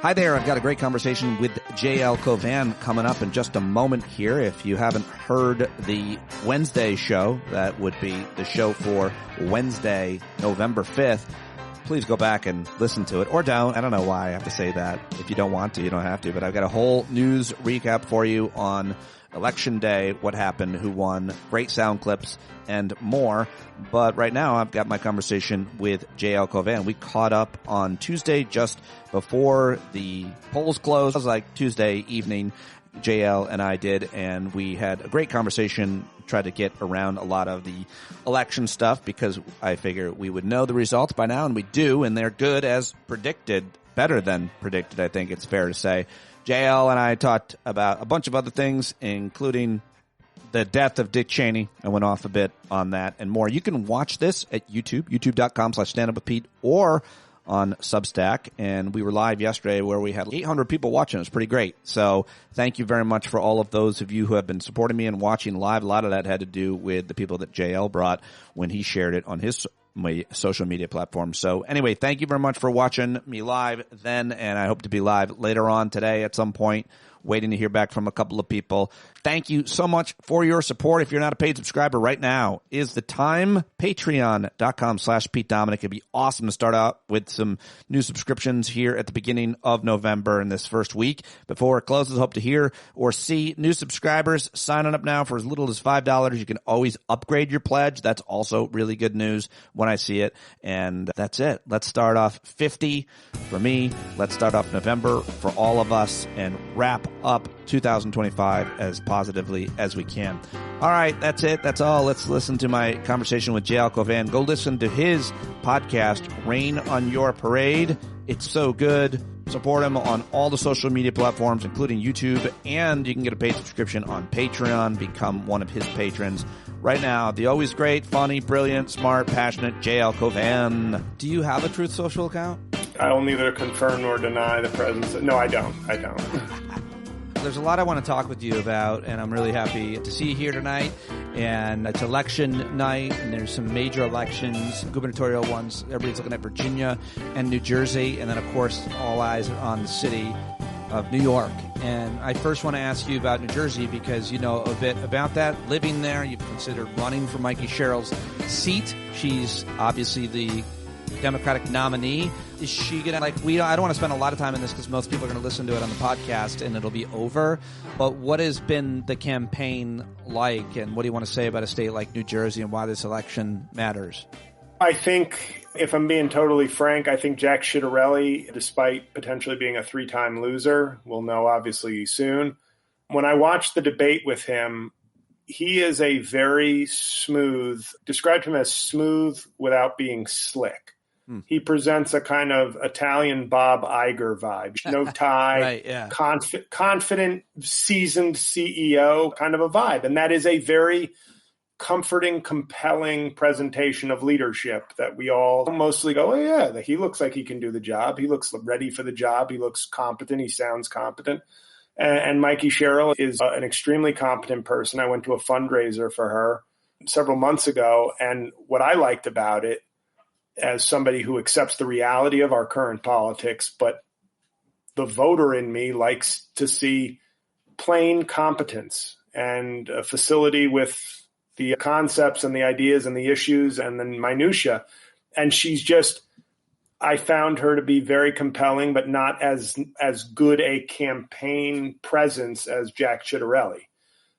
Hi there. I've got a great conversation with JL Cauvin coming up in just a moment here. If you haven't heard the Wednesday show, that would be the show for Wednesday, November 5th. Please go back and listen to it, or don't. I don't know why I have to say that. If you don't want to, you don't have to. But I've got a whole news recap for you on Election Day, what happened, who won, great sound clips, and more. But right now, I've got my conversation with JL Cauvin. We caught up on Tuesday just before the polls closed. It was like Tuesday evening, JL and I did, and we had a great conversation, tried to get around a lot of the election stuff because I figure we would know the results by now, and we do, and they're good as predicted, better than predicted, I think it's fair to say. JL and I talked about a bunch of other things, including the death of Dick Cheney. I went off a bit on that and more. You can watch this at YouTube, youtube.com/standupwithpete, or on Substack. And we were live yesterday where we had 800 people watching. It was pretty great. So thank you very much for all of those of you who have been supporting me and watching live. A lot of that had to do with the people that JL brought when he shared it on his social media platform. So anyway, thank you very much for watching me live then, and I hope to be live later on today at some point. Waiting to hear back from a couple of people. Thank you so much for your support. If you're not a paid subscriber right now, is the time. Patreon.com/Pete Dominic. It'd be awesome to start out with some new subscriptions here at the beginning of November in this first week. Before it closes, hope to hear or see new subscribers signing up now for as little as $5. You can always upgrade your pledge. That's also really good news when I see it. And that's it. Let's start off 50 for me. Let's start off November for all of us and wrap up 2025 as positively as we can. All right, that's it. That's all. Let's listen to my conversation with JL Cauvin. Go listen to his podcast, Rain on Your Parade. It's so good. Support him on all the social media platforms, including YouTube, and you can get a paid subscription on Patreon. Become one of his patrons. Right now, the always great, funny, brilliant, smart, passionate JL Cauvin. Do you have a Truth Social account? I'll neither confirm nor deny the presence. No, I don't. There's a lot I want to talk with you about, and I'm really happy to see you here tonight. And it's election night, and there's some major elections, gubernatorial ones. Everybody's looking at Virginia and New Jersey, and then, of course, all eyes are on the city of New York. And I first want to ask you about New Jersey because you know a bit about that, living there. You've considered running for Mikey Sherrill's seat. She's obviously the Democratic nominee. Is she going to, I don't want to spend a lot of time in this because most people are going to listen to it on the podcast and it'll be over. But what has been the campaign like, and what do you want to say about a state like New Jersey and why this election matters? I think, if I'm being totally frank, I think Jack Ciattarelli, despite potentially being a three-time loser, we'll know obviously soon. When I watched the debate with him, he is a very smooth, described him as smooth without being slick. He presents a kind of Italian Bob Iger vibe. No tie, right, yeah. Confident, seasoned CEO kind of a vibe. And that is a very comforting, compelling presentation of leadership that we all mostly go, oh, yeah, he looks like he can do the job. He looks ready for the job. He looks competent. He sounds competent. And Mikey Sherrill is an extremely competent person. I went to a fundraiser for her several months ago. And what I liked about it, as somebody who accepts the reality of our current politics, but the voter in me likes to see plain competence and a facility with the concepts and the ideas and the issues and the minutia. And she's just, I found her to be very compelling, but not as good a campaign presence as Jack Ciattarelli.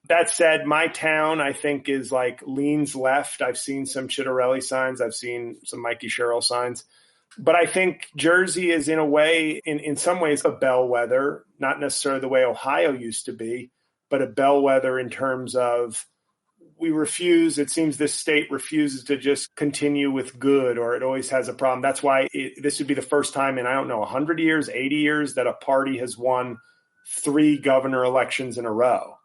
That said, my town, I think, is leans left. I've seen some Ciattarelli signs. I've seen some Mikey Sherrill signs. But I think Jersey is, in a way, in some ways, a bellwether, not necessarily the way Ohio used to be, but a bellwether in terms of it seems this state refuses to just continue with good, or it always has a problem. That's why this would be the first time in, 100 years, 80 years, that a party has won 3 governor elections in a row.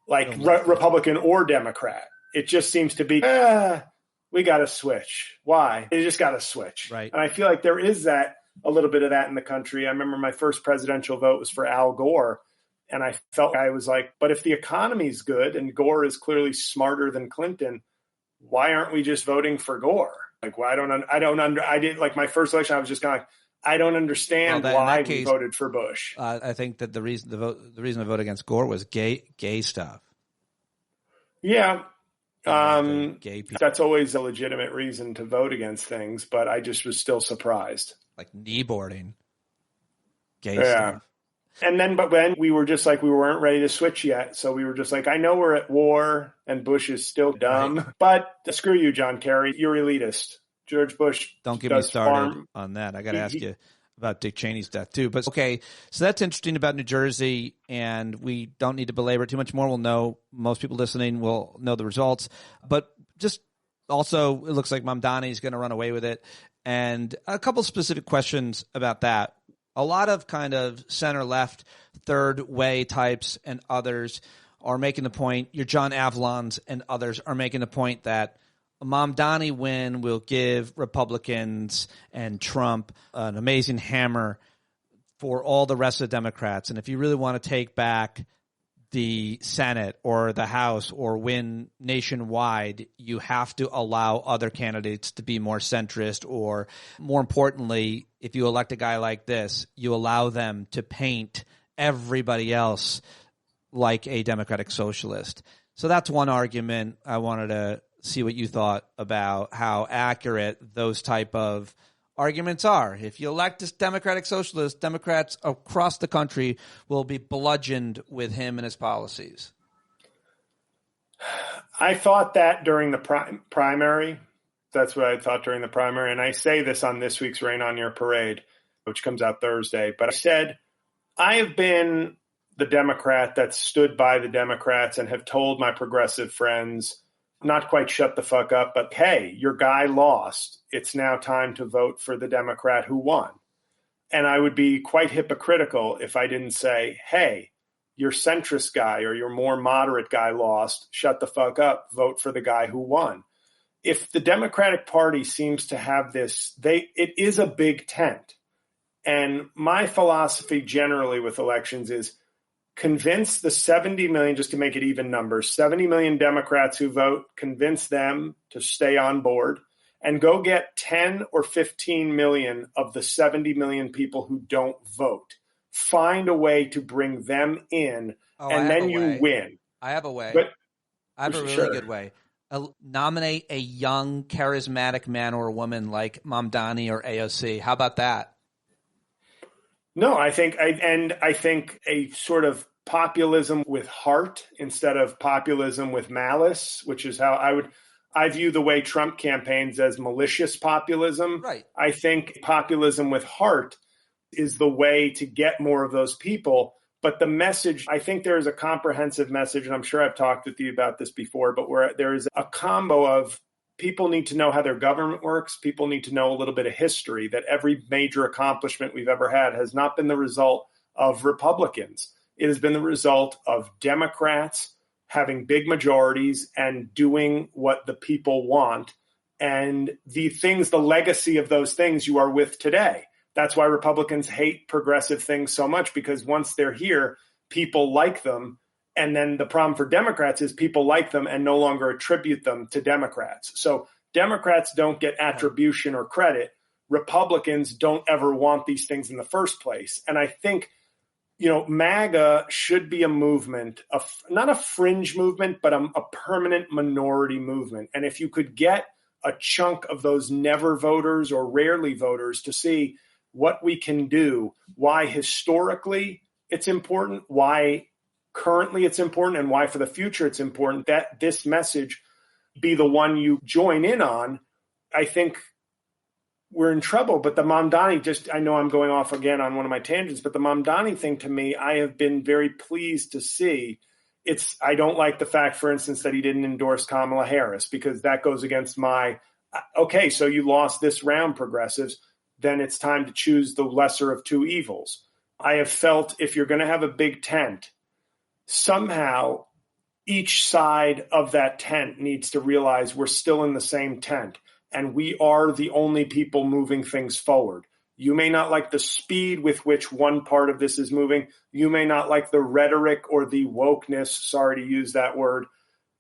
Republican or Democrat. It just seems to be, we got to switch. Why? They just got to switch. Right. And I feel like there is a little bit of that in the country. I remember my first presidential vote was for Al Gore. And I was like, but if the economy's good and Gore is clearly smarter than Clinton, why aren't we just voting for Gore? My first election, I was just kind of like, I don't understand why we case, voted for Bush. I think that the reason to vote against Gore was gay stuff. Yeah. Gay people. That's always a legitimate reason to vote against things, but I just was still surprised. Like kneeboarding. Gay stuff. And then, but when we were just like, we weren't ready to switch yet. So we were just like, I know we're at war and Bush is still dumb, right. But screw you, John Kerry. You're elitist. George Bush. Don't get me started on that. I got to ask you about Dick Cheney's death too. But okay, so that's interesting about New Jersey, and we don't need to belabor it too much more. We'll know, most people listening will know the results. But just also, it looks like Mamdani is going to run away with it. And a couple specific questions about that. A lot of kind of center-left, third-way types and others are making the point, your John Avlons and others are making the point that a Mamdani win will give Republicans and Trump an amazing hammer for all the rest of the Democrats. And if you really want to take back the Senate or the House or win nationwide, you have to allow other candidates to be more centrist, or more importantly, if you elect a guy like this, you allow them to paint everybody else like a democratic socialist. So that's one argument. I wanted to see what you thought about how accurate those type of arguments are. If you elect this democratic socialist, Democrats across the country will be bludgeoned with him and his policies. I thought that during the primary. That's what I thought during the primary. And I say this on this week's Rain on Your Parade, which comes out Thursday. But I said, I have been the Democrat that stood by the Democrats and have told my progressive friends, not quite shut the fuck up, but hey, your guy lost. It's now time to vote for the Democrat who won. And I would be quite hypocritical if I didn't say, hey, your centrist guy or your more moderate guy lost. Shut the fuck up. Vote for the guy who won. If the Democratic Party seems to have this, it is a big tent. And my philosophy generally with elections is convince the 70 million, just to make it even numbers, 70 million Democrats who vote, convince them to stay on board, and go get 10 or 15 million of the 70 million people who don't vote. Find a way to bring them in, and then you win. I have a way. But, I have a really good way. Nominate a young, charismatic man or woman like Mamdani or AOC. How about that? No, I think a sort of populism with heart instead of populism with malice, which is how I view the way Trump campaigns as malicious populism. Right. I think populism with heart is the way to get more of those people. But the message, I think there is a comprehensive message, and I'm sure I've talked with you about this before, but where there is a combo of people need to know how their government works. People need to know a little bit of history, that every major accomplishment we've ever had has not been the result of Republicans. It has been the result of Democrats having big majorities and doing what the people want. And the legacy of those things you are with today. That's why Republicans hate progressive things so much, because once they're here, people like them. And then the problem for Democrats is people like them and no longer attribute them to Democrats. So Democrats don't get attribution or credit. Republicans don't ever want these things in the first place. And I think, MAGA should be a movement, not a fringe movement, but a permanent minority movement. And if you could get a chunk of those never voters or rarely voters to see what we can do, why historically it's important, why currently it's important, and why for the future it's important, that this message be the one you join in on, I think we're in trouble. But the Mamdani, I know I'm going off again on one of my tangents, but the Mamdani thing, to me, I have been very pleased to see. I don't like the fact, for instance, that he didn't endorse Kamala Harris, because that goes against okay, so you lost this round, progressives, then it's time to choose the lesser of two evils. I have felt if you're going to have a big tent, somehow each side of that tent needs to realize we're still in the same tent and we are the only people moving things forward. You may not like the speed with which one part of this is moving. You may not like the rhetoric or the wokeness, sorry to use that word,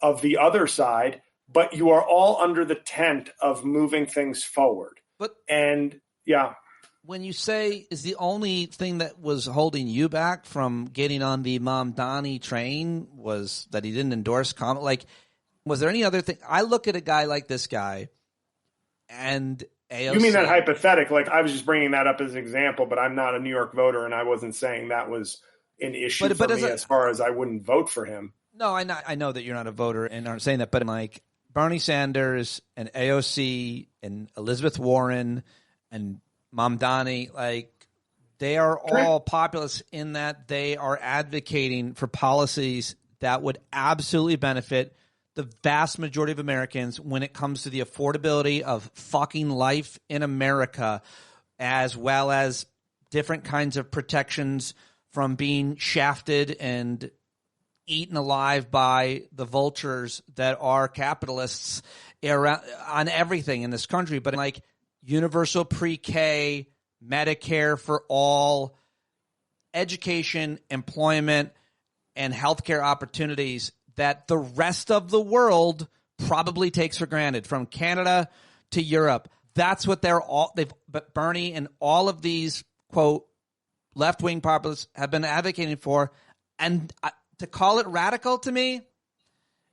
of the other side, but you are all under the tent of moving things forward. when you say is the only thing that was holding you back from getting on the Mamdani train was that he didn't endorse comment, like, was there any other thing? I look at a guy like this guy and AOC. You mean that hypothetical? Like, I was just bringing that up as an example, but I'm not a New York voter, and I wasn't saying that was an issue for me as far as I wouldn't vote for him. No, I know that you're not a voter and aren't saying that, but like Bernie Sanders and AOC and Elizabeth Warren and Mamdani, like, they are all populists in that they are advocating for policies that would absolutely benefit the vast majority of Americans when it comes to the affordability of fucking life in America, as well as different kinds of protections from being shafted and eaten alive by the vultures that are capitalists on everything in this country. But like universal pre-K, Medicare for all, education, employment, and healthcare opportunities that the rest of the world probably takes for granted, from Canada to Europe. That's what but Bernie and all of these, quote, left-wing populists have been advocating for. And to call it radical, to me,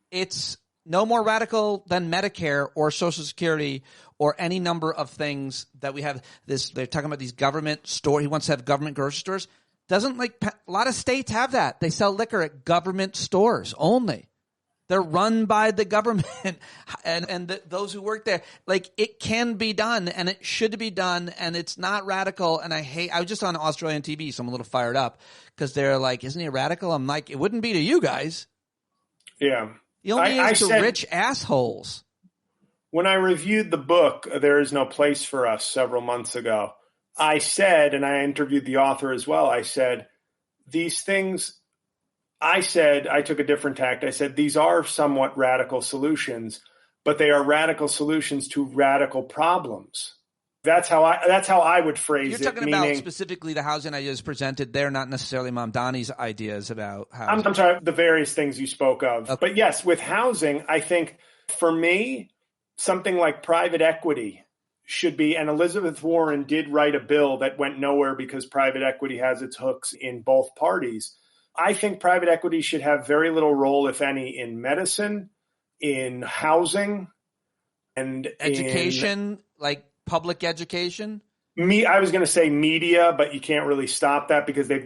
it's no more radical than Medicare or Social Security or any number of things that we have. They're talking about these government store. He wants to have government grocery stores. Doesn't a lot of states have that? They sell liquor at government stores only. They're run by the government and those who work there. Like, it can be done and it should be done, and it's not radical. And I was just on Australian TV, so I'm a little fired up because they're like, isn't he radical? I'm like, it wouldn't be to you guys. Yeah. He only is to rich assholes. When I reviewed the book, There Is No Place for Us, several months ago, I said, and I interviewed the author as well, I said, these things, I took a different tact. I said, these are somewhat radical solutions, but they are radical solutions to radical problems. That's how I would phrase it. You're talking about specifically the housing ideas presented. They're not necessarily Mamdani's ideas about housing. I'm sorry, the various things you spoke of. Okay. But yes, with housing, I think for me, something like private equity should be, and Elizabeth Warren did write a bill that went nowhere because private equity has its hooks in both parties. I think private equity should have very little role, if any, in medicine, in housing, and education, like public education. I was going to say media, but you can't really stop that because they've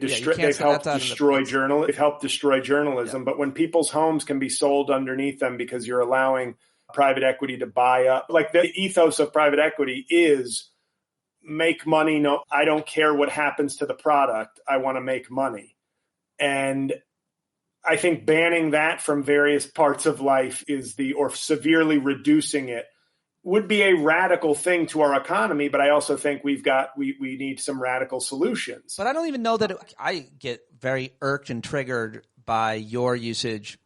helped destroy journalism. Yeah. But when people's homes can be sold underneath them because you're allowing private equity to buy up, like the ethos of private equity is make money. No, I don't care what happens to the product. I want to make money. And I think banning that from various parts of life or severely reducing it would be a radical thing to our economy. But I also think we need some radical solutions. But I don't even know that I get very irked and triggered by your usage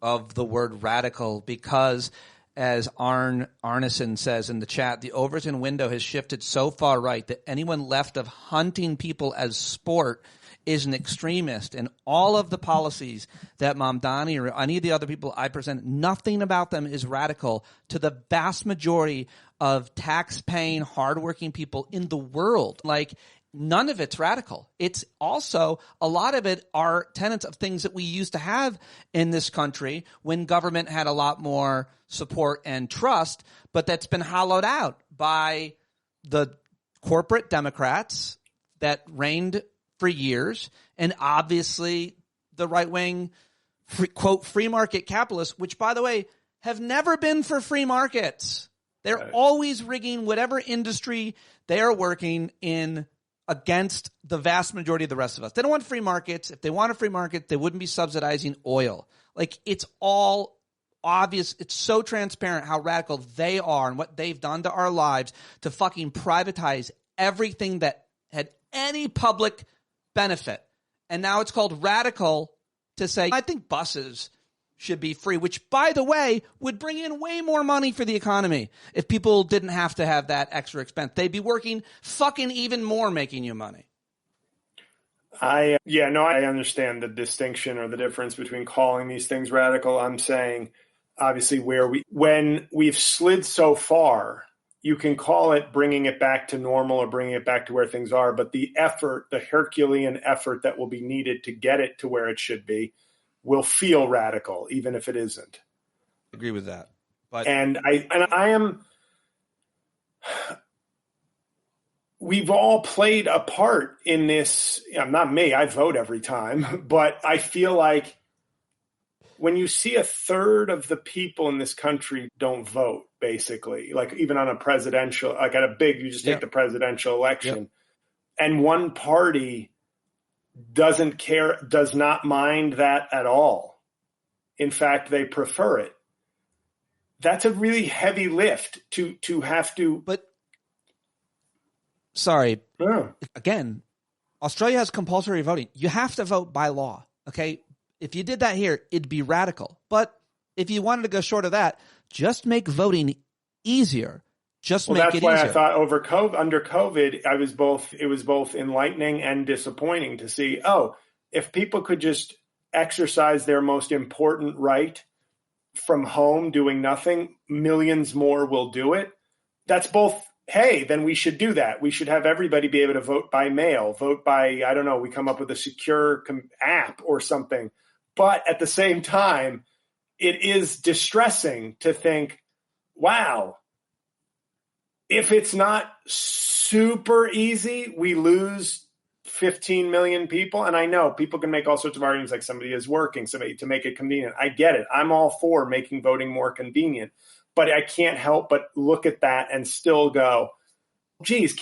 of the word radical because, as Arneson says in the chat, the Overton window has shifted so far right that anyone left of hunting people as sport is an extremist. And all of the policies that Mamdani or any of the other people I present, nothing about them is radical to the vast majority of tax-paying, hardworking people in the world. Like, none of it's radical. It's also, a lot of it are tenets of things that we used to have in this country when government had a lot more support and trust, but that's been hollowed out by the corporate Democrats that reigned for years, and obviously the right-wing, quote, free market capitalists, which, by the way, have never been for free markets. They're always rigging whatever industry they are working in against the vast majority of the rest of us. They don't want free markets. If they want a free market, they wouldn't be subsidizing oil. Like, it's all obvious. It's so transparent how radical they are and what they've done to our lives to fucking privatize everything that had any public benefit. And now it's called radical to say, I think buses should be free, which, by the way, would bring in way more money for the economy if people didn't have to have that extra expense. They'd be working fucking even more making you money. I understand the distinction or the difference between calling these things radical. I'm saying, obviously, when we've slid so far you can call it bringing it back to normal or bringing it back to where things are, but the effort, the Herculean effort that will be needed to get it to where it should be will feel radical, even if it isn't. I agree with that. But we've all played a part in this. Not me, I vote every time, but I feel like when you see a third of the people in this country don't vote, basically, like even on a presidential, like at a big, you just take the presidential election, and one party doesn't care, does not mind that at all. In fact, they prefer it. That's a really heavy lift to have to. But sorry, again, Australia has compulsory voting. You have to vote by law. Okay. If you did that here, it'd be radical. But if you wanted to go short of that, just make voting easier. Just make it easier. That's why I thought under COVID, it was both enlightening and disappointing to see, if people could just exercise their most important right from home doing nothing, millions more will do it. That's both, hey, then we should do that. We should have everybody be able to vote by mail, vote by, I don't know, we come up with a secure app or something. But at the same time, it is distressing to think, wow, if it's not super easy, we lose 15 million people. And I know people can make all sorts of arguments, like somebody is working, somebody to make it convenient. I get it. I'm all for making voting more convenient. But I can't help but look at that and still go, geez,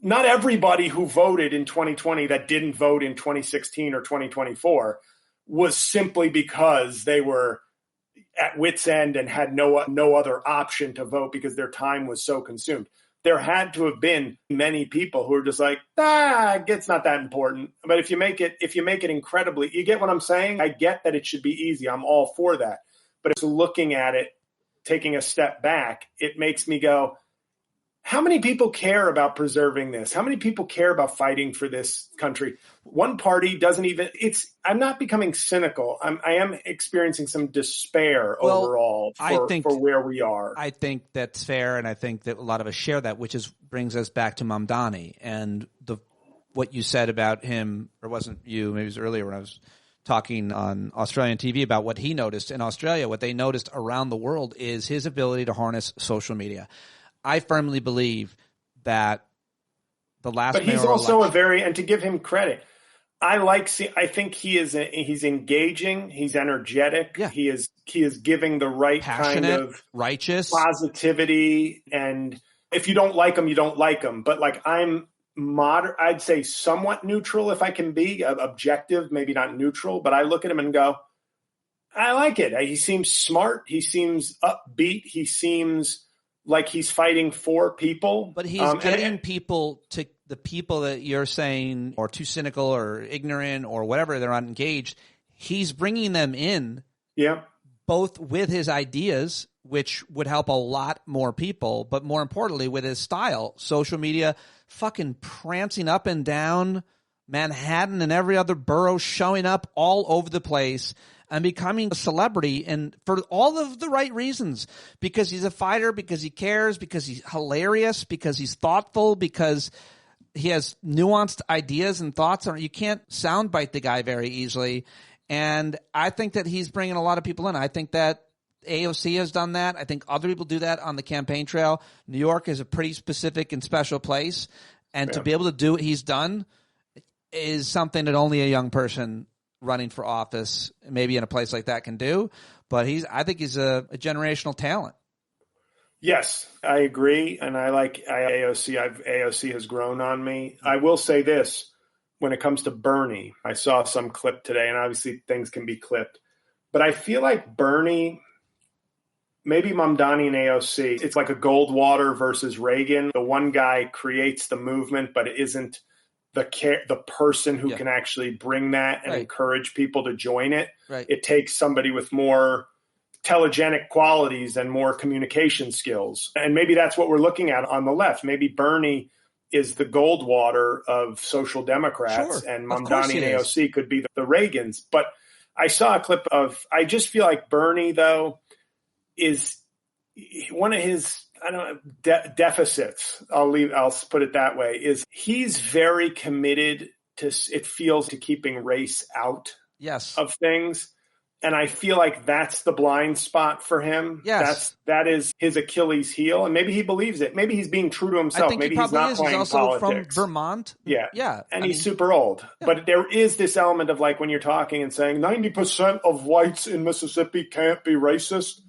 not everybody who voted in 2020 that didn't vote in 2016 or 2024 was simply because they were at wit's end and had no other option to vote because their time was so consumed. There had to have been many people who were just like, it's not that important. But if you make it incredibly, you get what I'm saying? I get that it should be easy. I'm all for that. But it's looking at it, taking a step back, it makes me go, how many people care about preserving this? How many people care about fighting for this country? One party doesn't even, I'm not becoming cynical. I am experiencing some despair overall for where we are. I think that's fair. And I think that a lot of us share that, which brings us back to Mamdani and what you said about him, or wasn't you, maybe it was earlier when I was talking on Australian TV about what he noticed in Australia. What they noticed around the world is his ability to harness social media. I firmly believe that the last. But he's also and to give him credit, I think he's engaging. He's energetic. Yeah. He is giving the right passionate, kind of righteous positivity. And if you don't like him, you don't like him. But like I'm I'd say somewhat neutral if I can be objective, maybe not neutral. But I look at him and go, I like it. He seems smart. He seems upbeat. He seems like he's fighting for people. But he's getting people to the people that you're saying are too cynical or ignorant or whatever, they're unengaged. He's bringing them in. Yeah. Both with his ideas, which would help a lot more people, but more importantly with his style. Social media, fucking prancing up and down Manhattan and every other borough, showing up all over the place and becoming a celebrity, and for all of the right reasons, because he's a fighter, because he cares, because he's hilarious, because he's thoughtful, because he has nuanced ideas and thoughts. You can't soundbite the guy very easily. And I think that he's bringing a lot of people in. I think that AOC has done that. I think other people do that on the campaign trail. New York is a pretty specific and special place. And to be able to do what he's done is something that only a young person running for office, maybe in a place like that, can do. But I think he's a generational talent. Yes, I agree. And I like AOC. AOC has grown on me. I will say this, when it comes to Bernie, I saw some clip today, and obviously things can be clipped, but I feel like Bernie, maybe Mamdani and AOC, it's like a Goldwater versus Reagan. The one guy creates the movement, but it isn't the person who can actually bring that and encourage people to join it. Right. It takes somebody with more telegenic qualities and more communication skills. And maybe that's what we're looking at on the left. Maybe Bernie is the Goldwater of social democrats, and Mamdani and AOC could be the Reagans. But I saw a clip I just feel like Bernie, though, is one of his, I don't know, deficits. I'll put it that way. Is he's very committed to, it feels, to keeping race out of things. And I feel like that's the blind spot for him. Yes. That is his Achilles heel. And maybe he believes it. Maybe he's being true to himself. I think maybe he probably he's not is. playing He's also politics. from Vermont. Yeah. Yeah. And he's super old. Yeah. But there is this element of, like, when you're talking and saying 90% of whites in Mississippi can't be racist.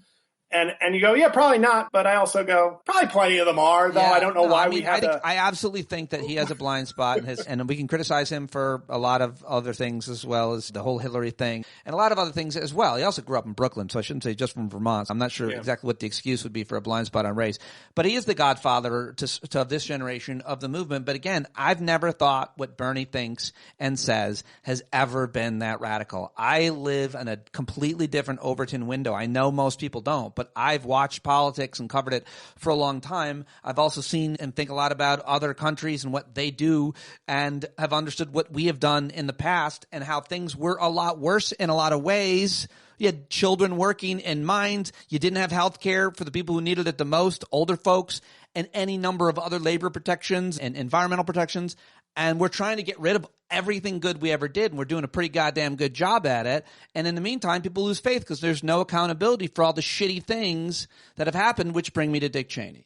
And you go, yeah, probably not. But I also go, probably plenty of them are, though. I don't know why we have I absolutely think that he has a blind spot, and we can criticize him for a lot of other things, as well as the whole Hillary thing and a lot of other things as well. He also grew up in Brooklyn, so I shouldn't say just from Vermont. I'm not sure exactly what the excuse would be for a blind spot on race. But he is the godfather to this generation of the movement. But again, I've never thought what Bernie thinks and says has ever been that radical. I live in a completely different Overton window. I know most people don't, but I've watched politics and covered it for a long time. I've also seen and think a lot about other countries and what they do, and have understood what we have done in the past and how things were a lot worse in a lot of ways. You had children working in mines. You didn't have health care for the people who needed it the most, older folks, and any number of other labor protections and environmental protections. And we're trying to get rid of everything good we ever did, and we're doing a pretty goddamn good job at it. And in the meantime, people lose faith because there's no accountability for all the shitty things that have happened, which bring me to Dick Cheney.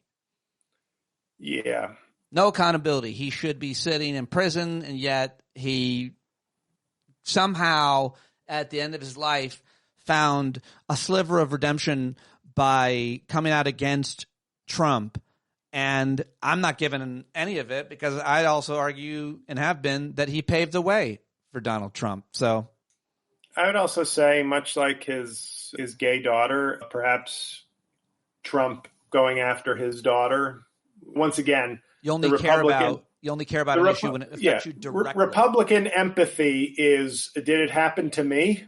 Yeah. No accountability. He should be sitting in prison, and yet he somehow, at the end of his life, found a sliver of redemption by coming out against Trump. And I'm not giving any of it, because I'd also argue, and have been, that he paved the way for Donald Trump. So I would also say, much like his gay daughter, perhaps Trump going after his daughter, once again, you only care about an issue when it affects you directly. Republican empathy is, did it happen to me?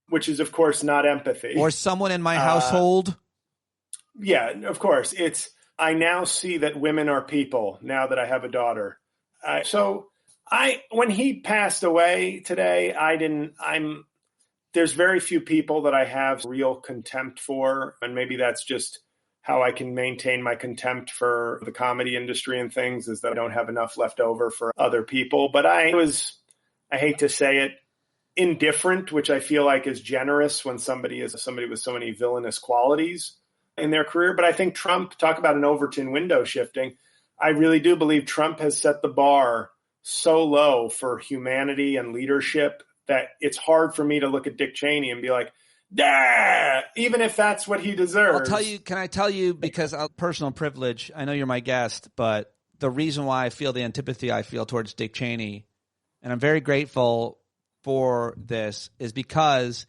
Which is, of course, not empathy. Or someone in my household. Yeah, of course. I now see that women are people now that I have a daughter. When he passed away today, there's very few people that I have real contempt for. And maybe that's just how I can maintain my contempt for the comedy industry and things, is that I don't have enough left over for other people. But I hate to say it, indifferent, which I feel like is generous when somebody with so many villainous qualities in their career. But I think Trump, talk about an Overton window shifting, I really do believe Trump has set the bar so low for humanity and leadership that it's hard for me to look at Dick Cheney and be like, "Dah!" Even if that's what he deserves. Can I tell you, because of personal privilege, I know you're my guest, but the reason why I feel the antipathy I feel towards Dick Cheney, and I'm very grateful for this, is because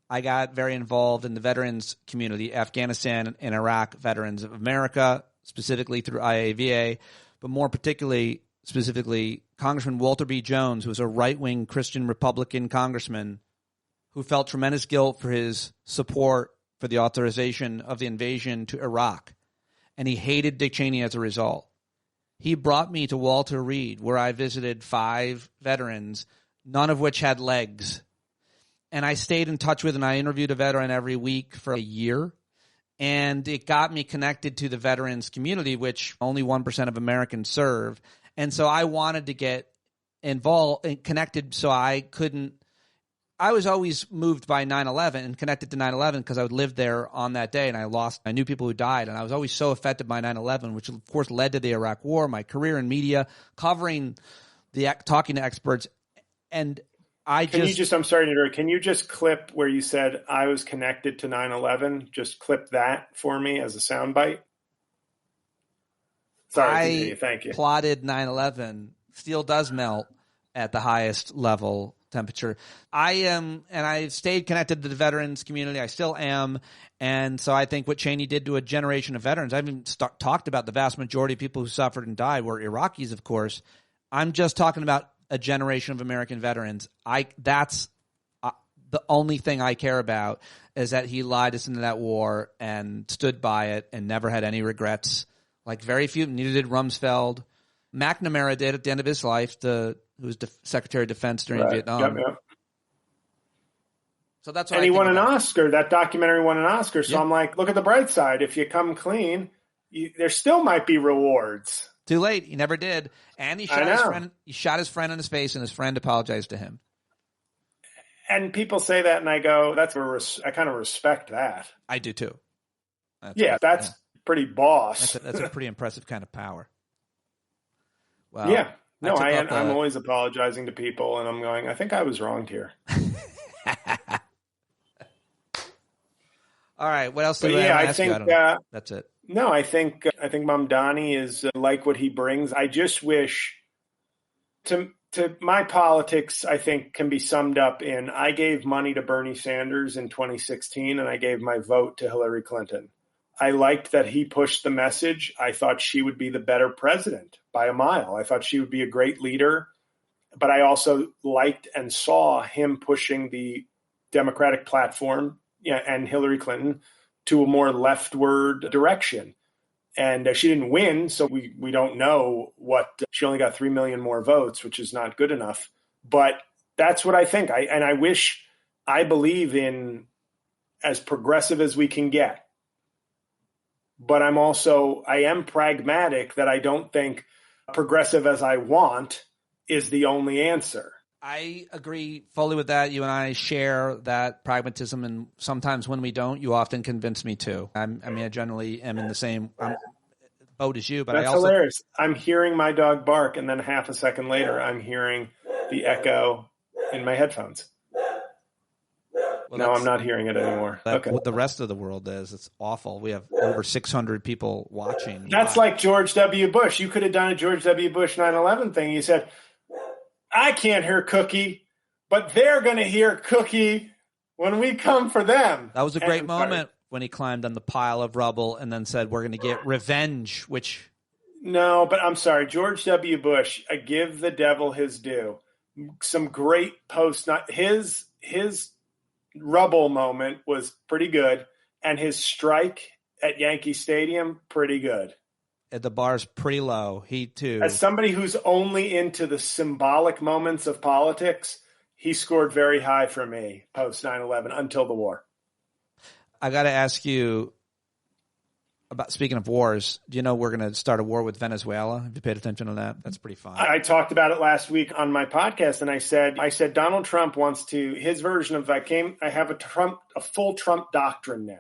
I got very involved in the veterans community, Afghanistan and Iraq Veterans of America, specifically through IAVA, but more specifically, Congressman Walter B. Jones, who was a right-wing Christian Republican congressman who felt tremendous guilt for his support for the authorization of the invasion to Iraq. And he hated Dick Cheney as a result. He brought me to Walter Reed, where I visited 5 veterans, none of which had legs. And I stayed in touch with, and I interviewed a veteran every week for a year. And it got me connected to the veterans community, which only 1% of Americans serve. And so I wanted to get involved and connected, so I was always moved by 9/11 and connected to 9/11 because I would live there on that day, and I knew people who died, and I was always so affected by 9/11, which of course led to the Iraq War, my career in media, talking to experts. And I'm sorry to interrupt. Can you just clip where you said I was connected to 9/11? Just clip that for me as a soundbite. Sorry, thank you. Plotted 9/11. Steel does melt at the highest level temperature. I stayed connected to the veterans community. I still am. And so I think what Cheney did to a generation of veterans, I haven't talked about the vast majority of people who suffered and died were Iraqis, of course. I'm just talking about a generation of American veterans. That's the only thing I care about, is that he lied us into that war and stood by it and never had any regrets. Like very few, neither did Rumsfeld. McNamara did at the end of his life, who was Secretary of Defense during Vietnam. Yep. So that's what and I he think won an about. Oscar. That documentary won an Oscar. So Yeah. I'm like, look at the bright side. If you come clean, there still might be rewards. Too late. He never did. And he shot his friend. He shot his friend in his face, and his friend apologized to him. And people say that, and I go, I kind of respect that. I do too. That's pretty boss. That's a pretty impressive kind of power. Well, yeah. No, I'm always apologizing to people, and I'm going, I think I was wronged here. All right. What else do we I ask think you? That's it. No, I think Mamdani is like what he brings. I just wish to my politics, I think, can be summed up in I gave money to Bernie Sanders in 2016 and I gave my vote to Hillary Clinton. I liked that he pushed the message. I thought she would be the better president by a mile. I thought she would be a great leader, but I also liked and saw him pushing the Democratic platform and Hillary Clinton to a more leftward direction. And she didn't win, so we don't know what. She only got 3 million more votes, which is not good enough. But that's what I think. I believe in as progressive as we can get. But I am pragmatic that I don't think progressive as I want is the only answer. I agree fully with that. You and I share that pragmatism, and sometimes when we don't, you often convince me too. I generally am in the same boat as you, but that's hilarious. I'm hearing my dog bark, and then half a second later, I'm hearing the echo in my headphones. Well, no, I'm not hearing it anymore. Okay. What the rest of the world is, it's awful. We have over 600 people watching. That's like George W. Bush. You could have done a George W. Bush 9/11 thing. You said, I can't hear Cookie, but they're going to hear Cookie when we come for them. That was a great moment when he climbed on the pile of rubble and then said, we're going to get revenge, which... No, but I'm sorry. George W. Bush, I give the devil his due. Some great posts. His rubble moment was pretty good, and his strike at Yankee Stadium, pretty good. The bar's pretty low. He too. As somebody who's only into the symbolic moments of politics, he scored very high for me post 9/11 until the war. I got to ask you about, speaking of wars, do you know we're going to start a war with Venezuela? Have you paid attention to that? That's pretty fun. I talked about it last week on my podcast, and I said Donald Trump wants to, his version of I have a full Trump doctrine now.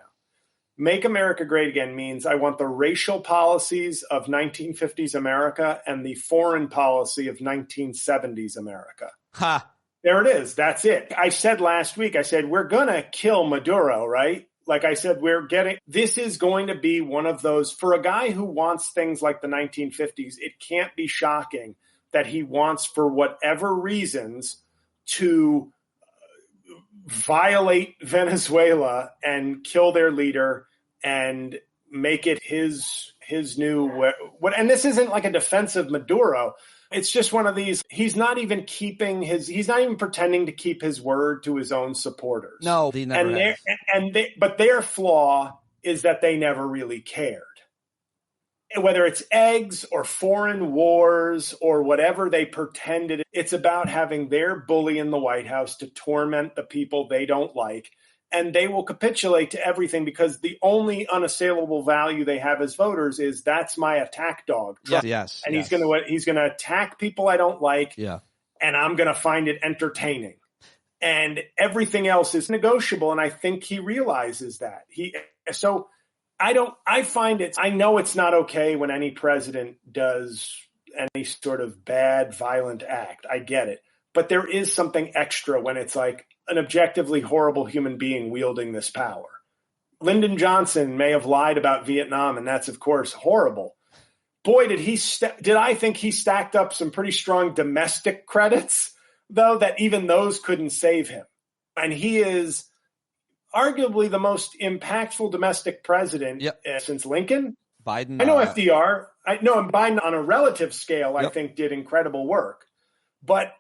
Make America Great Again means I want the racial policies of 1950s America and the foreign policy of 1970s America. Ha! There it is. That's it. I said last week, we're going to kill Maduro, right? Like I said, this is going to be one of those, for a guy who wants things like the 1950s, it can't be shocking that he wants, for whatever reasons, to violate Venezuela and kill their leader and make it his new what. And this isn't like a defense of Maduro. It's just one of these. He's not even pretending to keep his word to his own supporters. No, he never has. But their flaw is that they never really cared. Whether it's eggs or foreign wars or whatever they pretended, it's about having their bully in the White House to torment the people they don't like. And they will capitulate to everything because the only unassailable value they have as voters is that's my attack dog. Yes. And he's going to attack people I don't like. Yeah. And I'm going to find it entertaining. And everything else is negotiable. And I think he realizes that. I know it's not okay when any president does any sort of bad, violent act. I get it. But there is something extra when it's like an objectively horrible human being wielding this power. Lyndon Johnson may have lied about Vietnam, and that's, of course, horrible. Boy, did I think he stacked up some pretty strong domestic credits, though, that even those couldn't save him. And he is arguably the most impactful domestic president since Lincoln. Biden. I know FDR. And Biden on a relative scale, I think, did incredible work. But,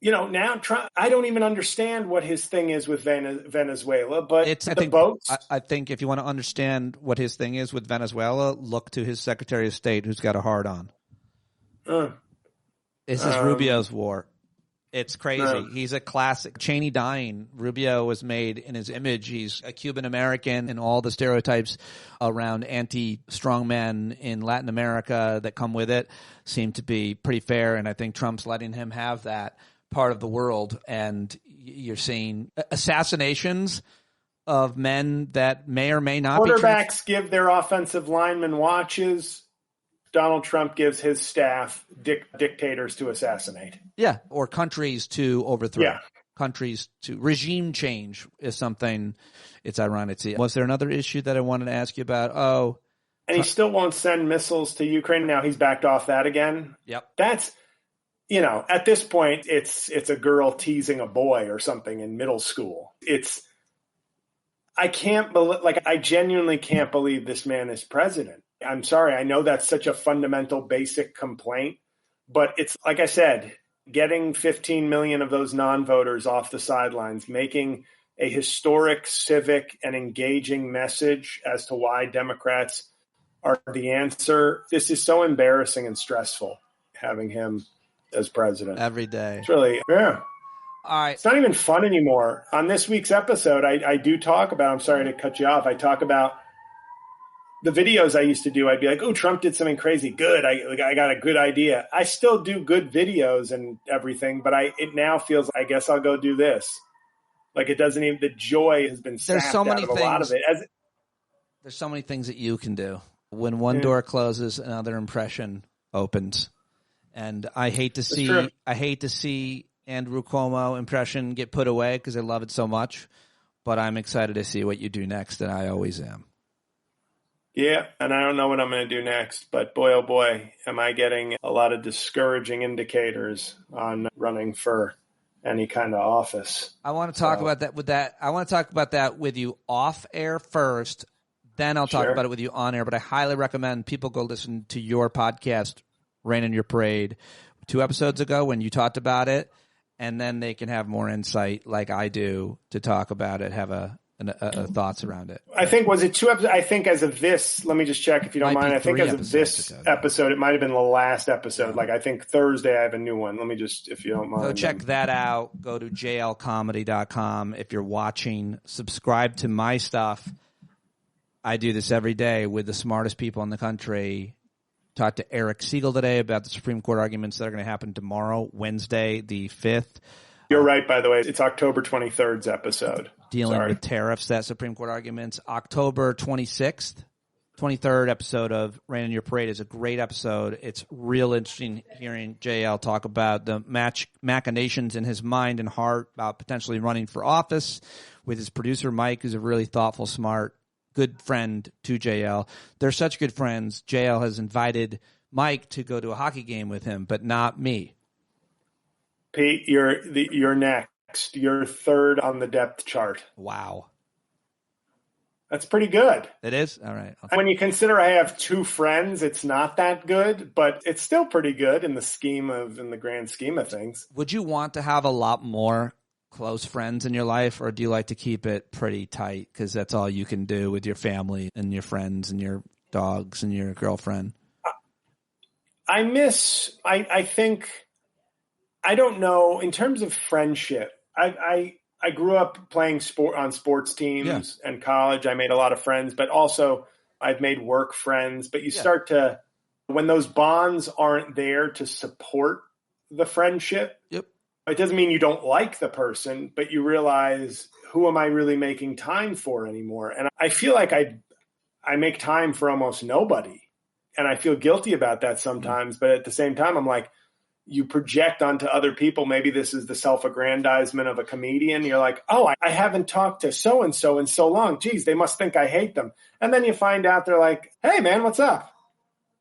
now Trump, I don't even understand what his thing is with Venezuela, but boats. I think if you want to understand what his thing is with Venezuela, look to his Secretary of State who's got a hard on. This is Rubio's war. It's crazy. No. He's a classic. Cheney dying. Rubio was made in his image. He's a Cuban American, and all the stereotypes around anti-strongmen in Latin America that come with it seem to be pretty fair. And I think Trump's letting him have that part of the world. And you're seeing assassinations of men that may or may not be. Quarterbacks give their offensive linemen watches. Donald Trump gives his staff dictators to assassinate. Yeah, or countries to overthrow. Yeah. Countries to regime change is something. It's ironic. Was there another issue that I wanted to ask you about? Oh, and he still won't send missiles to Ukraine. Now he's backed off that again. Yep. That's, at this point, it's a girl teasing a boy or something in middle school. I genuinely can't believe this man is president. I'm sorry. I know that's such a fundamental, basic complaint, but it's like I said, getting 15 million of those non-voters off the sidelines, making a historic, civic, and engaging message as to why Democrats are the answer. This is so embarrassing and stressful having him as president every day. It's really, yeah. All right. It's not even fun anymore. On this week's episode, I do talk about, I'm sorry to cut you off. I talk about the videos I used to do. I'd be like, oh, Trump did something crazy. Good. I got a good idea. I still do good videos and everything, but it now feels, I guess I'll go do this. Like it doesn't even, the joy has been sapped out of a lot of it. There's so many things that you can do. When one door closes, another impression opens. And I hate to see Andrew Cuomo impression get put away because I love it so much, but I'm excited to see what you do next, and I always am. Yeah, and I don't know what I'm going to do next, but boy, oh boy, am I getting a lot of discouraging indicators on running for any kind of office. I want to talk about that. I want to talk about that with you off air first, then I'll talk about it with you on air, but I highly recommend people go listen to your podcast, Rain in Your Parade, 2 episodes ago when you talked about it, and then they can have more insight like I do to talk about it, have a thoughts around it. I think, was it 2 episodes? I think as of this, let me just check if you don't mind. I think as of this episode, it might have been the last episode. Like I think Thursday I have a new one. Let me just, if you don't mind. Go check that out. Go to jlcomedy.com. If you're watching, subscribe to my stuff. I do this every day with the smartest people in the country. Talked to Eric Siegel today about the Supreme Court arguments that are going to happen tomorrow, Wednesday, the 5th. You're right, by the way. It's October 23rd's episode. Dealing with tariffs, that Supreme Court arguments. October 26th, 23rd episode of Rain in Your Parade is a great episode. It's real interesting hearing JL talk about the machinations in his mind and heart about potentially running for office with his producer, Mike, who's a really thoughtful, smart, good friend to JL. They're such good friends. JL has invited Mike to go to a hockey game with him, but not me. Pete, you're next. You're third on the depth chart. Wow. That's pretty good. It is? All right. When you consider I have 2 friends, it's not that good, but it's still pretty good in the grand scheme of things. Would you want to have a lot more close friends in your life, or do you like to keep it pretty tight because that's all you can do with your family and your friends and your dogs and your girlfriend? I think, I don't know, in terms of friendship, I grew up playing sport on sports teams and college. I made a lot of friends, but also I've made work friends. But you start to, when those bonds aren't there to support the friendship, it doesn't mean you don't like the person, but you realize, who am I really making time for anymore? And I feel like I make time for almost nobody. And I feel guilty about that sometimes. But at the same time, I'm like, you project onto other people. Maybe this is the self-aggrandizement of a comedian. You're like, oh, I haven't talked to so-and-so in so long. Geez, they must think I hate them. And then you find out they're like, hey, man, what's up?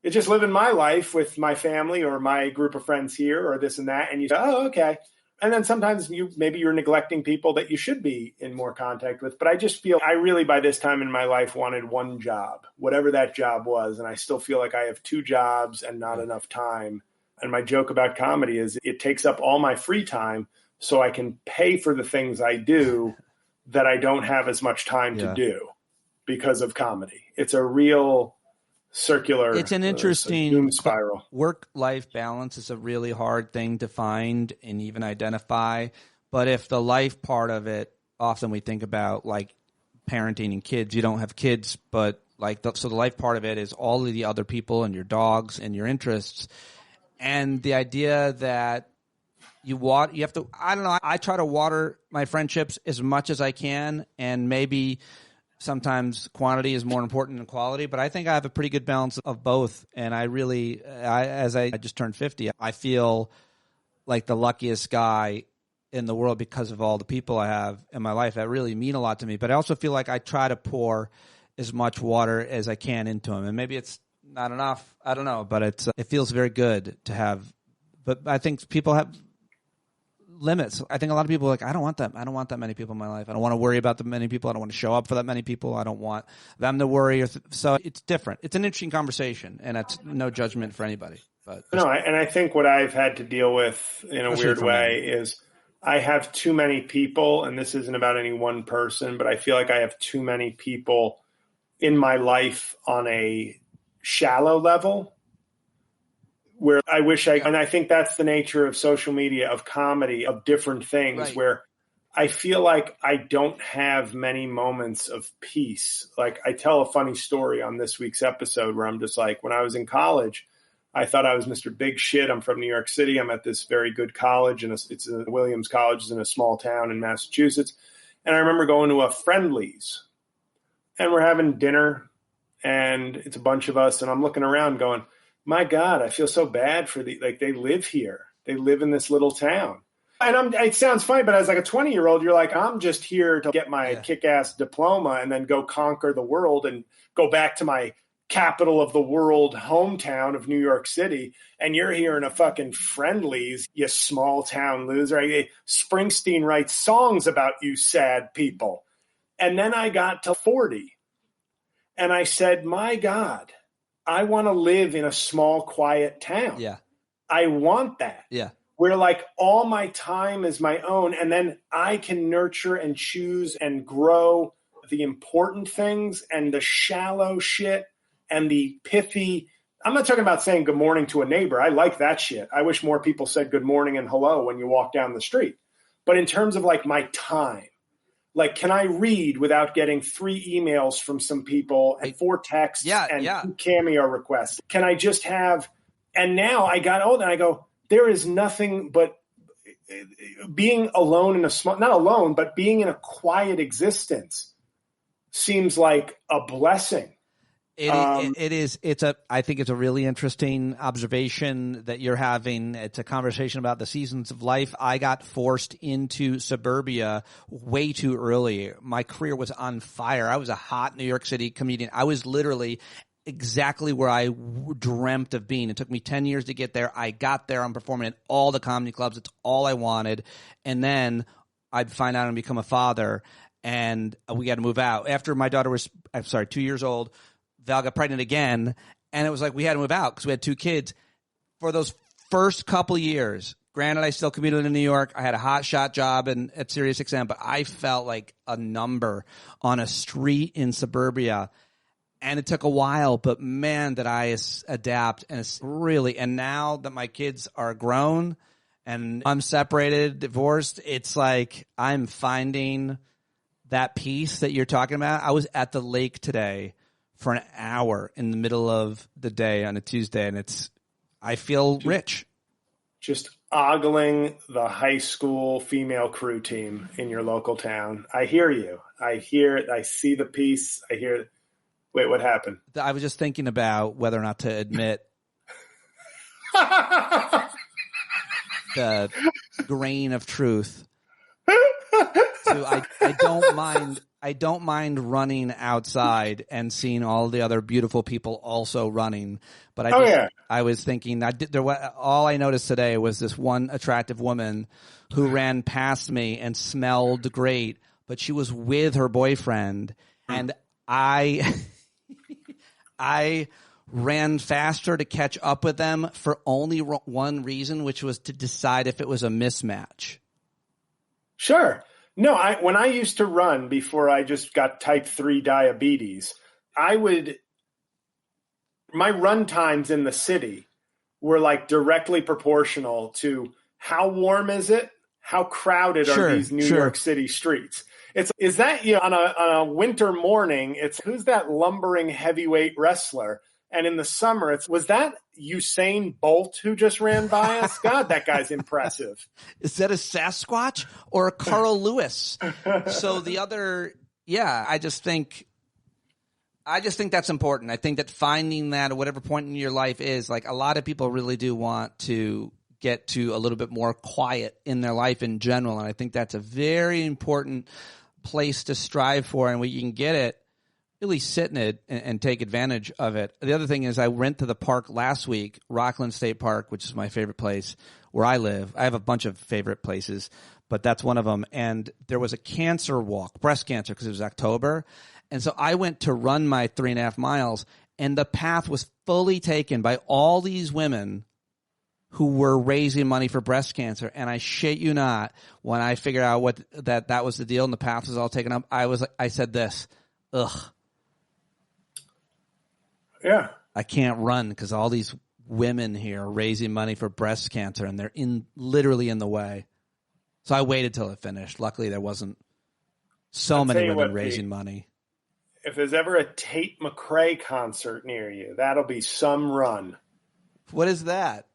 You're just living my life with my family or my group of friends here or this and that. And you say, oh, okay. And then sometimes maybe you're neglecting people that you should be in more contact with. But I just feel I really, by this time in my life, wanted one job, whatever that job was. And I still feel like I have 2 jobs and not enough time. And my joke about comedy is it takes up all my free time so I can pay for the things I do that I don't have as much time to do because of comedy. It's a real circular. It's an interesting doom spiral. Work-life balance is a really hard thing to find and even identify. But if the life part of it, often we think about like parenting and kids. You don't have kids, but so the life part of it is all of the other people and your dogs and your interests. And the idea that you have to, I don't know, I try to water my friendships as much as I can, and maybe sometimes quantity is more important than quality, but I think I have a pretty good balance of both. And I really, as I just turned 50, I feel like the luckiest guy in the world because of all the people I have in my life that really mean a lot to me. But I also feel like I try to pour as much water as I can into them. And maybe it's not enough. I don't know, but it feels very good to have. But I think people have limits. I think a lot of people are like, I don't want that many people in my life. I don't want to worry about that many people. I don't want to show up for that many people. I don't want them to worry. So it's different. It's an interesting conversation, and it's no judgment for anybody. But and I think what I've had to deal with in a weird way is I have too many people, and this isn't about any one person, but I feel like I have too many people in my life on a shallow level where I wish and I think that's the nature of social media, of comedy, of different things, right, where I feel like I don't have many moments of peace. Like I tell a funny story on this week's episode where I'm just like, when I was in college, I thought I was Mr. Big Shit. I'm from New York City. I'm at this very good college, and it's Williams College is in a small town in Massachusetts. And I remember going to a Friendly's, and we're having dinner, and it's a bunch of us, and I'm looking around going, my God, I feel so bad for they live here. They live in this little town. And it sounds funny, but as like a 20-year-old, you're like, I'm just here to get my kick-ass diploma and then go conquer the world and go back to my capital of the world hometown of New York City. And you're here in a fucking Friendly's, you small town loser. Springsteen writes songs about you sad people. And then I got to 40 and I said, my God, I want to live in a small, quiet town. Yeah. I want that. Yeah. Where like all my time is my own, and then I can nurture and choose and grow the important things and the shallow shit and the pithy. I'm not talking about saying good morning to a neighbor. I like that shit. I wish more people said good morning and hello when you walk down the street. But in terms of like my time, like, can I read without getting 3 emails from some people and 4 texts and 2 Cameo requests? Can I just have, and now I got old and I go, there is nothing but being alone in a small, not alone, but being in a quiet existence seems like a blessing. I think it's a really interesting observation that you're having. It's a conversation about the seasons of life. I got forced into suburbia way too early. My career was on fire. I was a hot New York City comedian. I was literally exactly where I dreamt of being. It took me 10 years to get there. I got there. I'm performing at all the comedy clubs. It's all I wanted. And then I'd find out and become a father, and we got to move out. After my daughter was, 2 years old, Val got pregnant again, and it was like we had to move out because we had 2 kids. For those first couple years, granted, I still commuted in New York. I had a hot shot job at SiriusXM, but I felt like a number on a street in suburbia. And it took a while, but man, did I adapt. And it's really, and now that my kids are grown and I'm separated, divorced, it's like I'm finding that peace that you're talking about. I was at the lake today for an hour in the middle of the day on a Tuesday, and I feel rich. Just ogling the high school female crew team in your local town. I hear you. I hear it. I see the peace. I hear it. Wait, what happened? I was just thinking about whether or not to admit the grain of truth. So I don't mind running outside and seeing all the other beautiful people also running. But I was thinking all I noticed today was this one attractive woman who ran past me and smelled great, but she was with her boyfriend, and I ran faster to catch up with them for only one reason, which was to decide if it was a mismatch. Sure. No, when I used to run before I just got type 3 diabetes, I would My run times in the city were like directly proportional to how warm is it, how crowded are these New York City streets. Is that, on a winter morning, it's who's that lumbering heavyweight wrestler? And in the summer, was that Usain Bolt who just ran by us? God, that guy's impressive. Is that a Sasquatch or a Carl Lewis? So the other, I just think that's important. I think that finding that at whatever point in your life is, like, a lot of people really do want to get to a little bit more quiet in their life in general. And I think that's a very important place to strive for. And when you can get it, really sit in it and take advantage of it. The other thing is I went to the park last week, Rockland State Park, which is my favorite place where I live. I have a bunch of favorite places, but that's one of them. And there was a cancer walk, breast cancer, because it was October. And so I went to run my 3.5 miles, and the path was fully taken by all these women who were raising money for breast cancer. And I shit you not, when I figured out that was the deal and the path was all taken up, I said this, ugh. Yeah. I can't run because all these women here are raising money for breast cancer, and they're literally in the way. So I waited till it finished. Luckily, there wasn't so many women raising money. If there's ever a Tate McRae concert near you, that'll be some run. What is that?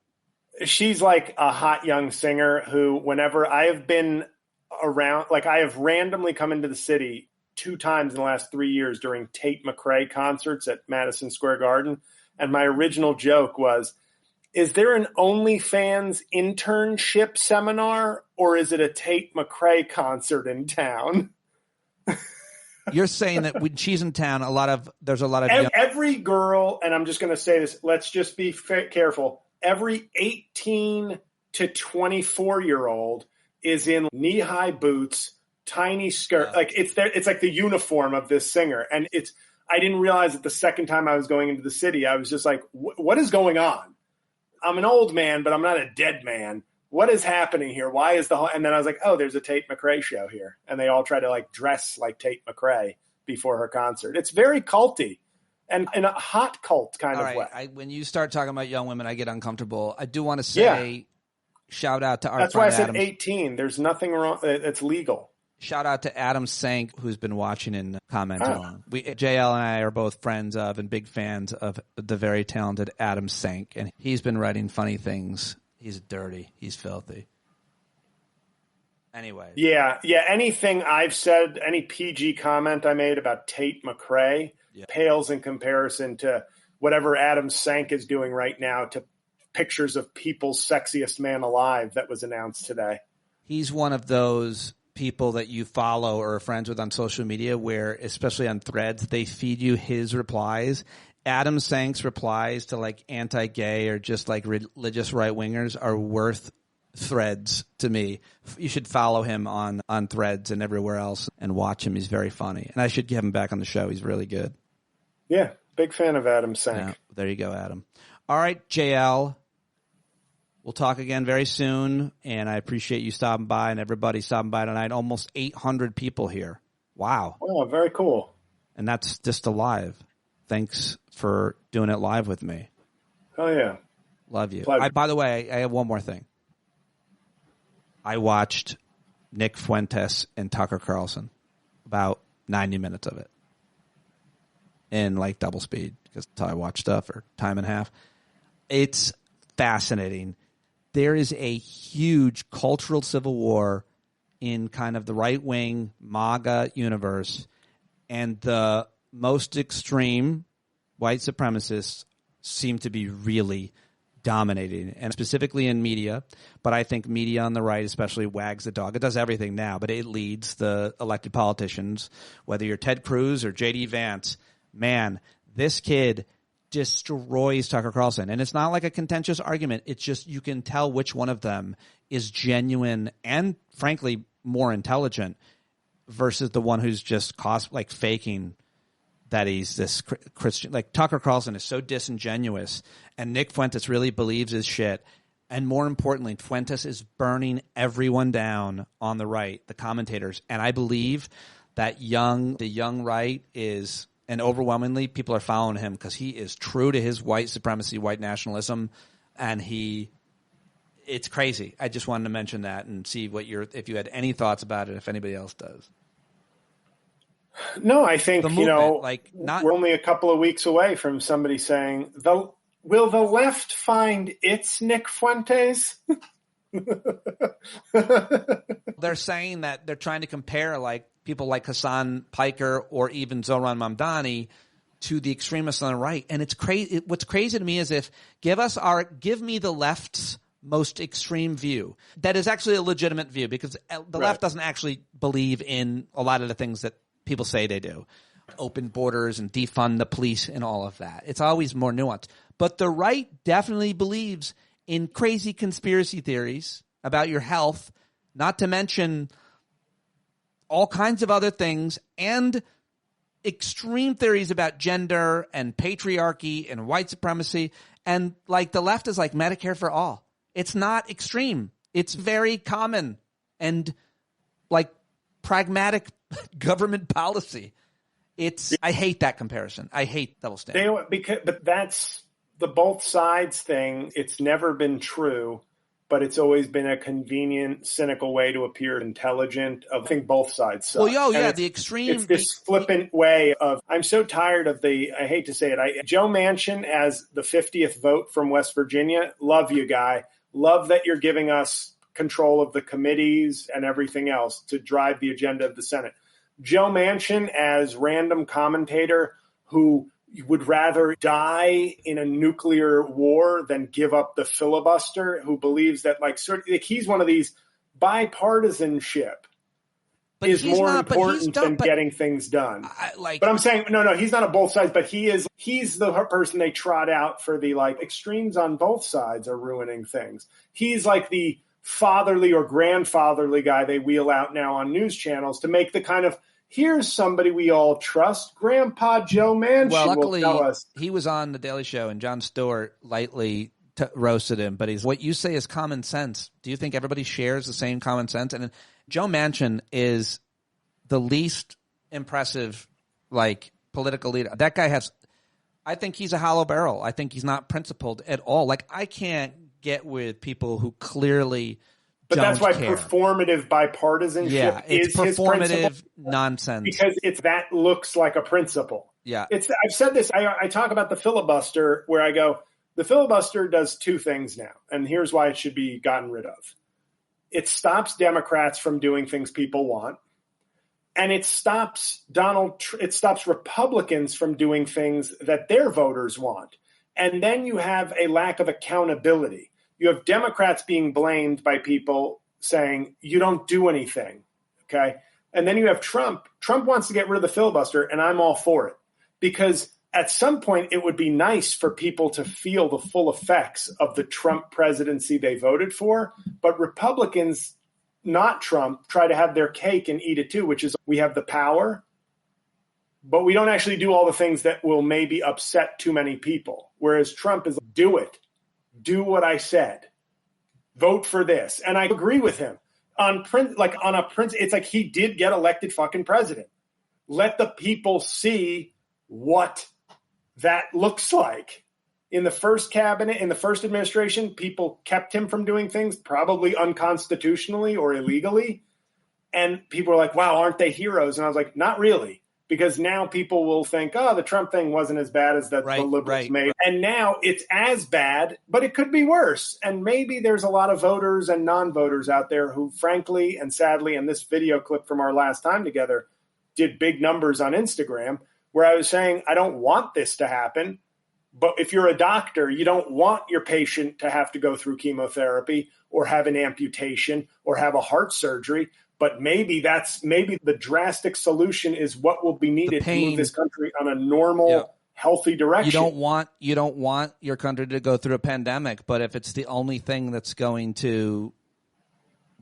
She's like a hot young singer who, whenever I have been around, like, I have randomly come into the city 2 times in the last 3 years during Tate McRae concerts at Madison Square Garden. And my original joke was, is there an OnlyFans internship seminar, or is it a Tate McRae concert in town? You're saying that when she's in town, there's a lot of every girl, and I'm just going to say this, let's just be careful. Every 18 to 24-year-old is in knee-high boots, tiny skirt. Like, it's like the uniform of this singer. And I didn't realize it the second time I was going into the city. I was just like, what is going on? I'm an old man, but I'm not a dead man. What is happening here? Why is and then I was like, oh, there's a Tate McRae show here. And they all try to, like, dress like Tate McRae before her concert. It's very culty and in a hot cult kind of way. When you start talking about young women, I get uncomfortable. I do want to say shout out to our That's why I said 18. There's nothing wrong. It's legal. Shout out to Adam Sank, who's been watching and commenting on. JL and I are both friends of and big fans of the very talented Adam Sank. And he's been writing funny things. He's dirty. He's filthy. Anyway. Yeah. Anything I've said, any PG comment I made about Tate McRae pales in comparison to whatever Adam Sank is doing right now to pictures of People's Sexiest Man Alive that was announced today. He's one of those people that you follow or are friends with on social media where, especially on Threads, they feed you his replies. Adam Sank's replies to, like, anti-gay or just, like, religious right-wingers are worth threads to me. You should follow him on Threads and everywhere else and watch him. He's very funny. And I should get him back on the show. He's really good. Yeah, big fan of Adam Sank. Yeah, there you go, Adam. All right, JL. We'll talk again very soon, and I appreciate you stopping by and everybody stopping by tonight. Almost 800 people here. Wow. Oh, very cool. And that's just a live. Thanks for doing it live with me. Oh, yeah. Love you. By the way, I have one more thing. I watched Nick Fuentes and Tucker Carlson, about 90 minutes of it, in, like, double speed, because that's how I watch stuff, or time and a half. It's fascinating. There is a huge cultural civil war in kind of the right-wing MAGA universe, and the most extreme white supremacists seem to be really dominating, and specifically in media. But I think media on the right especially wags the dog. It does everything now, but it leads the elected politicians, whether you're Ted Cruz or J.D. Vance. Man, this kid destroys Tucker Carlson. And it's not like a contentious argument. It's just you can tell which one of them is genuine and, frankly, more intelligent versus the one who's just faking that he's this Christian. Like, Tucker Carlson is so disingenuous, and Nick Fuentes really believes his shit. And more importantly, Fuentes is burning everyone down on the right, the commentators. And I believe that the young right is And overwhelmingly, people are following him because he is true to his white supremacy, white nationalism, and it's crazy. I just wanted to mention that and see if you had any thoughts about it, if anybody else does. No, I think, we're only a couple of weeks away from somebody saying, will the left find its Nick Fuentes? They're saying that they're trying to compare people like Hassan Piker or even Zohran Mamdani to the extremists on the right. And it's crazy. What's crazy to me is give me the left's most extreme view. That is actually a legitimate view because the left doesn't actually believe in a lot of the things that people say they do. Open borders and defund the police and all of that. It's always more nuanced. But the right definitely believes in crazy conspiracy theories about your health, not to mention all kinds of other things, and extreme theories about gender and patriarchy and white supremacy. And the left is like Medicare for all. It's not extreme. It's very common and pragmatic government policy. I hate that comparison. I hate double standard. But that's the both sides thing. It's never been true, but it's always been a convenient, cynical way to appear intelligent. I think both sides suck. The extreme. It's this flippant way of, I'm so tired of I hate to say it, Joe Manchin as the 50th vote from West Virginia. Love you, guy. Love that you're giving us control of the committees and everything else to drive the agenda of the Senate. Joe Manchin as random commentator who would rather die in a nuclear war than give up the filibuster, who believes that he's one of these bipartisanship is more important than getting things done. But I'm saying, no, he's not on both sides, but he's the person they trot out for the extremes on both sides are ruining things. He's like the fatherly or grandfatherly guy they wheel out now on news channels to make the kind of, here's somebody we all trust. Grandpa Joe Manchin will tell us. He was on The Daily Show, and Jon Stewart lightly roasted him. But what you say is common sense. Do you think everybody shares the same common sense? And Joe Manchin is the least impressive, political leader. That guy I think he's a hollow barrel. I think he's not principled at all. I can't get with people who clearly But that's why care. Performative bipartisanship is performative nonsense. Because that looks like a principle. Yeah. I've said this. I talk about the filibuster where I go, the filibuster does two things now, and here's why it should be gotten rid of. It stops Democrats from doing things people want, and it stops Republicans from doing things that their voters want. And then you have a lack of accountability. You have Democrats being blamed by people saying, you don't do anything, okay? And then you have Trump. Trump wants to get rid of the filibuster, and I'm all for it. Because at some point, it would be nice for people to feel the full effects of the Trump presidency they voted for. But Republicans, not Trump, try to have their cake and eat it too, which is we have the power, but we don't actually do all the things that will maybe upset too many people. Whereas Trump is, do it. Do what I said. Vote for this. And I agree with him. It's like he did get elected fucking president. Let the people see what that looks like. In the first cabinet, in the first administration, people kept him from doing things probably unconstitutionally or illegally. And people were like, wow, aren't they heroes? And I was like, not really. Because now people will think, the Trump thing wasn't as bad as the liberals made. And now it's as bad, but it could be worse. And maybe there's a lot of voters and non-voters out there who, frankly and sadly, and this video clip from our last time together did big numbers on Instagram, where I was saying, I don't want this to happen. But if you're a doctor, you don't want your patient to have to go through chemotherapy or have an amputation or have a heart surgery. But maybe the drastic solution is what will be needed to move this country on a normal, healthy direction. You don't want your country to go through a pandemic, but if it's the only thing that's going to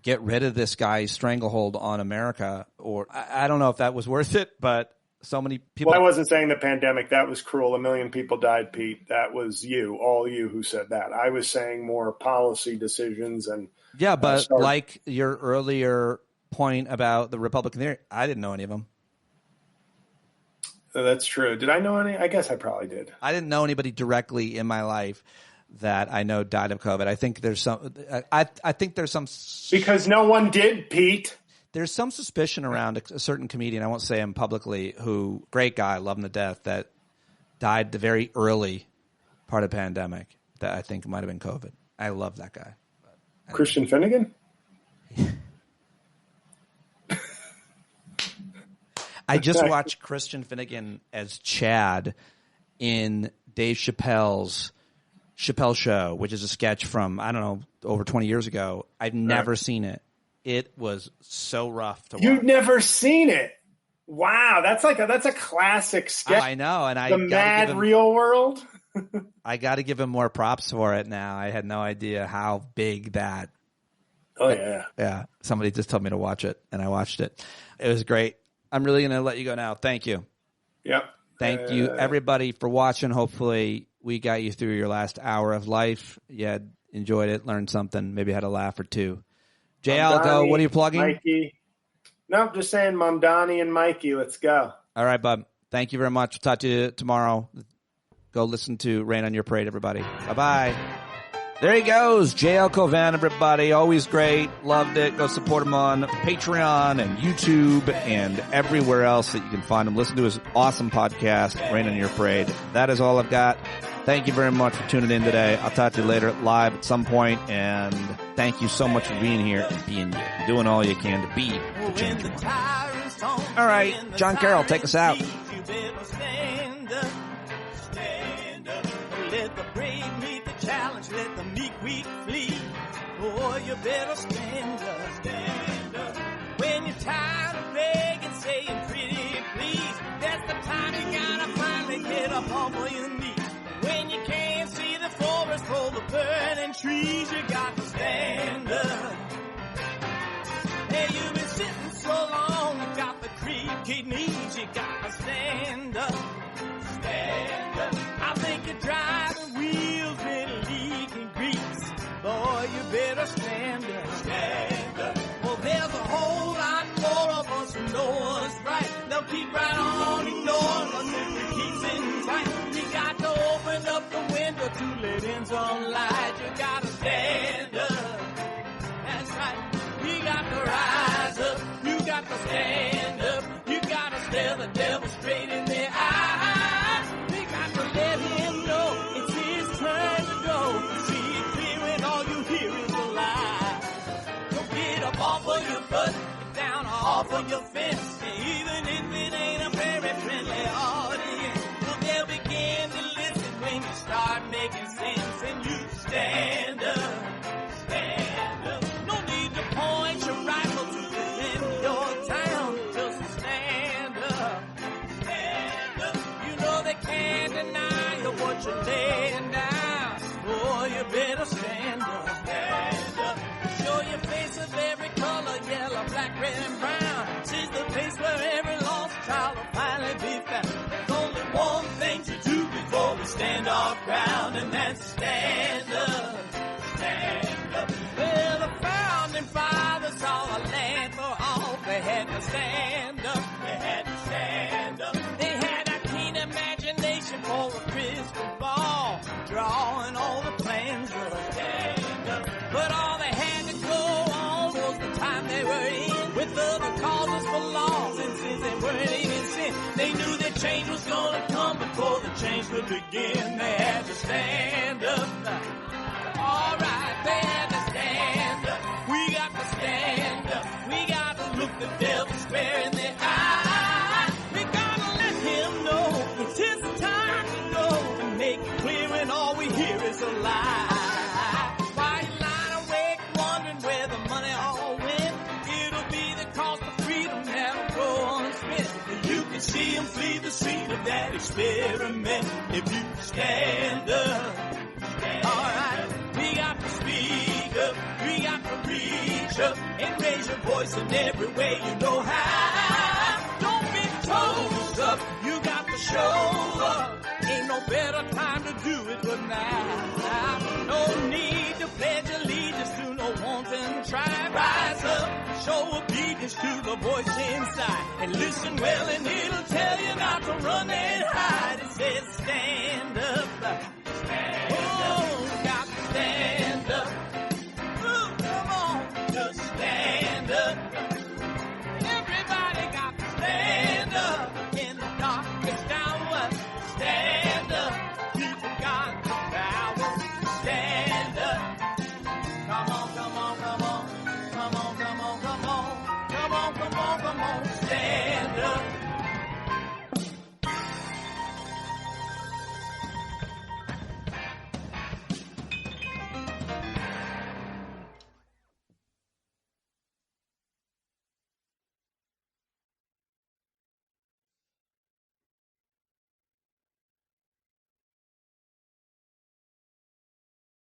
get rid of this guy's stranglehold on America, or I don't know if that was worth it, but so many people. Well, I wasn't saying the pandemic. That was cruel. 1 million people died, Pete. That was all you who said that. I was saying more policy decisions and. Yeah, but like your earlier point about the Republican theory, I didn't know any of them. That's true. Did I know any? I guess I probably did. I didn't know anybody directly in my life that I know died of COVID. I think there's some. I think there's some because no one did, Pete. There's some suspicion around a certain comedian. I won't say him publicly. Who great guy, love him to death. That died the very early part of the pandemic. That I think might have been COVID. I love that guy. Christian Finnegan. I just watched Christian Finnegan as Chad in Dave Chappelle's Chappelle Show, which is a sketch from, I don't know, over 20 years ago. I've never seen it. It was so rough to watch. You've never seen it? Wow, that's a classic sketch. I know, and The Mad Real World. I got to give him more props for it now. I had no idea how big that. Oh yeah. Yeah, somebody just told me to watch it, and I watched it. It was great. I'm really going to let you go now. Thank you. Yep. Thank you, everybody, for watching. Hopefully, we got you through your last hour of life. You enjoyed it, learned something, maybe had a laugh or two. JL, go. What are you plugging? Mikey. No, just saying Mamdani and Mikey. Let's go. All right, bub. Thank you very much. Talk to you tomorrow. Go listen to Rain on Your Parade, everybody. Bye-bye. There he goes, JL Cauvin, everybody. Always great. Loved it. Go support him on Patreon and YouTube and everywhere else that you can find him. Listen to his awesome podcast, Rain on Your Parade. That is all I've got. Thank you very much for tuning in today. I'll talk to you later live at some point, and thank you so much for being here and being you, doing all you can to be the change you want. All right, Jon Carroll, take us out. Let the brave meet the challenge, let the meek weak flee. Boy, you better stand up. When you're tired of begging, saying pretty please, that's the time you gotta finally get up off of your knees. When you can't see the forest for the burning trees, you got to stand up. Hey, you've been sitting so long, you got the creaky knees, you got to stand up. Stand up. I think you're driving wheels with leaking grease. Boy, you better stand up. Stand up. Well, there's a whole lot more of us who know what's right. They'll keep right on ignoring us if we keep sitting tight. You got to open up the window to let in some light. You got to stand up. That's right. You got to rise up. You got to stand up. You got to stare the devil straight in the eye. Let him know it's his turn to go. See it clear when all you hear is a lie. Don't get up off of your butt, get down off of your fence. Even if it ain't a very friendly audience, well, they'll begin to listen when you start making sense. And you stand up, stand up. No need to point your rifle to defend your town. Just stand up, stand up. You know they can't deny what you're laying down. Boy, you better stand up. Stand up. Show your face of every color, yellow, black, red, and brown. She's the place where every lost child will finally be found. There's only one thing to do before we stand our ground, and that's stand up. Stand up. Well, the founding fathers saw a land for all. They had to stand up. They had to stand up. They had a keen imagination for a crystal ball, drawing all the plans of a stand up. But all they had to go on was the time they were in, with other causes for laws, and since they weren't even sin, they knew that change was gonna come before the change would begin. They had to stand up. All right, they had to stand up. We got to stand up. We got to look the devil square in the eye. We gotta let him know it's his time to go, and make it clear when all we hear is a lie. Why you lying awake wondering where the money all went? It'll be the cost of freedom that'll go unspent. You can see him flee the scene of that experiment if you stand up. Alright, we got to speak up, we got to reach up, and raise your voice in every way you know how. Don't be told up, you got to show up. Ain't no better time to do it but now. No need to pledge allegiance to no wanton tribe. Rise up, show obedience to the voice inside, and listen well and it'll tell you not to So run and hide, it says stand